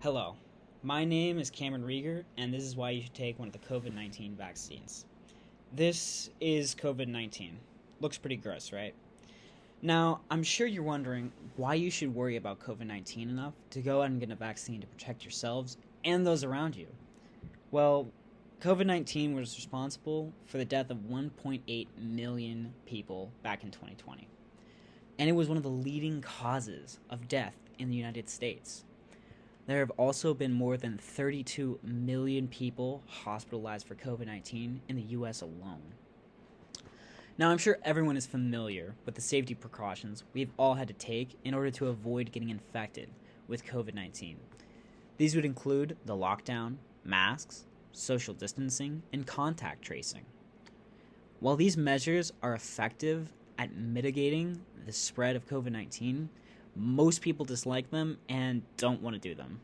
Hello, my name is Cameron Rieger, and this is why you should take one of the COVID-19 vaccines. This is COVID-19. Looks pretty gross, right? Now, I'm sure you're wondering why you should worry about COVID-19 enough to go out and get a vaccine to protect yourselves and those around you. Well, COVID-19 was responsible for the death of 1.8 million people back in 2020, and it was one of the leading causes of death in the United States. There have also been more than 32 million people hospitalized for COVID-19 in the US alone. Now, I'm sure everyone is familiar with the safety precautions we've all had to take in order to avoid getting infected with COVID-19. These would include the lockdown, masks, social distancing, and contact tracing. While these measures are effective at mitigating the spread of COVID-19, most people dislike them and don't want to do them.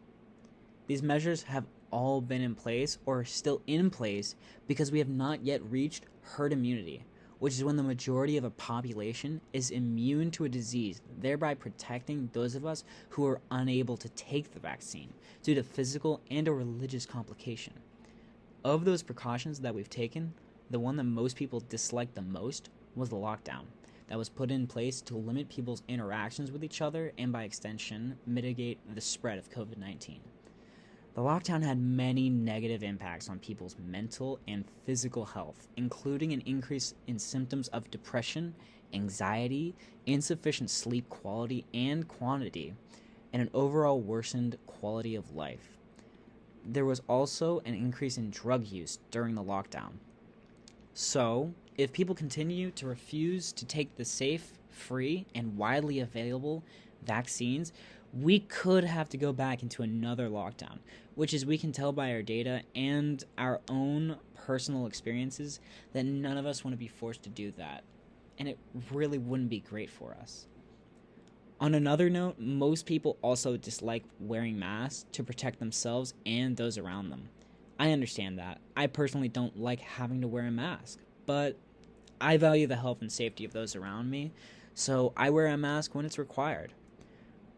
These measures have all been in place or are still in place because we have not yet reached herd immunity, which is when the majority of a population is immune to a disease, thereby protecting those of us who are unable to take the vaccine due to physical and or religious complication. Of those precautions that we've taken, the one that most people disliked the most was the lockdown that was put in place to limit people's interactions with each other and, by extension, mitigate the spread of COVID-19. The lockdown had many negative impacts on people's mental and physical health, including an increase in symptoms of depression, anxiety, insufficient sleep quality and quantity, and an overall worsened quality of life. There was also an increase in drug use during the lockdown. So, if people continue to refuse to take the safe, free, and widely available vaccines, we could have to go back into another lockdown, which, as we can tell by our data and our own personal experiences, that none of us want to be forced to do that, and it really wouldn't be great for us. On another note, most people also dislike wearing masks to protect themselves and those around them. I understand that. I personally don't like having to wear a mask, but I value the health and safety of those around me, so I wear a mask when it's required.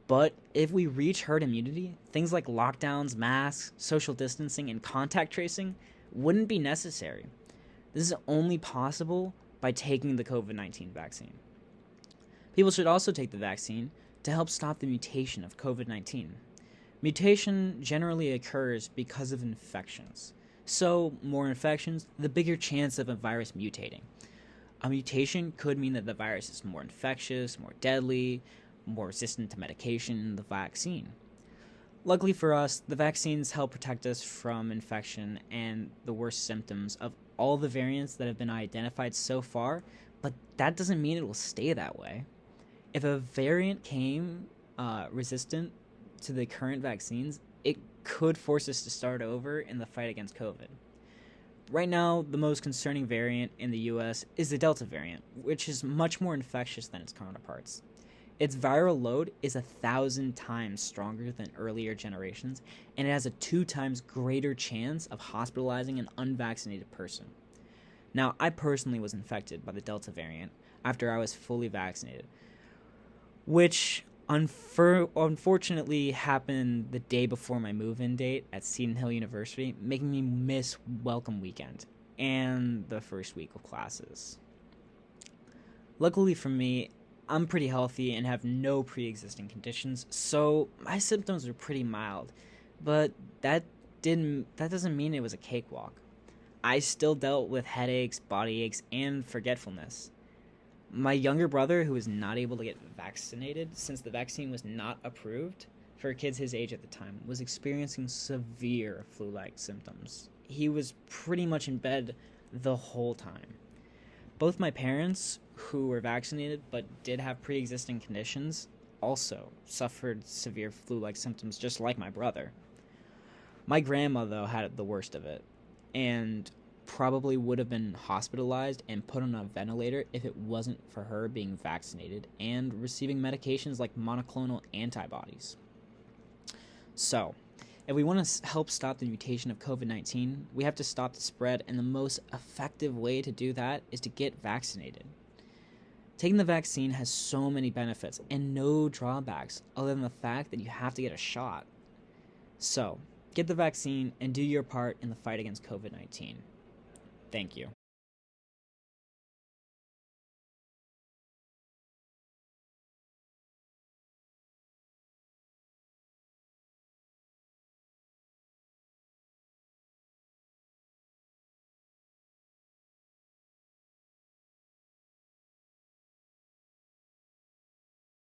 But if we reach herd immunity, things like lockdowns, masks, social distancing, and contact tracing wouldn't be necessary. This is only possible by taking the COVID-19 vaccine. People should also take the vaccine to help stop the mutation of COVID-19. Mutation generally occurs because of infections. So, more infections, the bigger chance of a virus mutating. A mutation could mean that the virus is more infectious, more deadly, more resistant to medication and the vaccine. Luckily for us, the vaccines help protect us from infection and the worst symptoms of all the variants that have been identified so far, but that doesn't mean it will stay that way. If a variant came resistant to the current vaccines, it could force us to start over in the fight against COVID. Right now, the most concerning variant in the US is the Delta variant, which is much more infectious than its counterparts. Its viral load is 1,000 times stronger than earlier generations, and it has a 2 times greater chance of hospitalizing an unvaccinated person. Now, I personally was infected by the Delta variant after I was fully vaccinated, which unfortunately happened the day before my move-in date at Seton University, making me miss welcome weekend and the first week of classes. Luckily for me, I'm pretty healthy and have no pre-existing conditions, so my symptoms were pretty mild, but that doesn't mean it was a cakewalk. I still dealt with headaches, body aches, and forgetfulness. My younger brother, who was not able to get vaccinated since the vaccine was not approved for kids his age at the time, was experiencing severe flu-like symptoms. He was pretty much in bed the whole time. Both my parents, who were vaccinated but did have pre-existing conditions, also suffered severe flu-like symptoms just like my brother. My grandma, though, had the worst of it, and probably would have been hospitalized and put on a ventilator if it wasn't for her being vaccinated and receiving medications like monoclonal antibodies. So, if we want to help stop the mutation of COVID-19, we have to stop the spread, and the most effective way to do that is to get vaccinated. Taking the vaccine has so many benefits and no drawbacks other than the fact that you have to get a shot. So, get the vaccine and do your part in the fight against COVID-19. Thank you.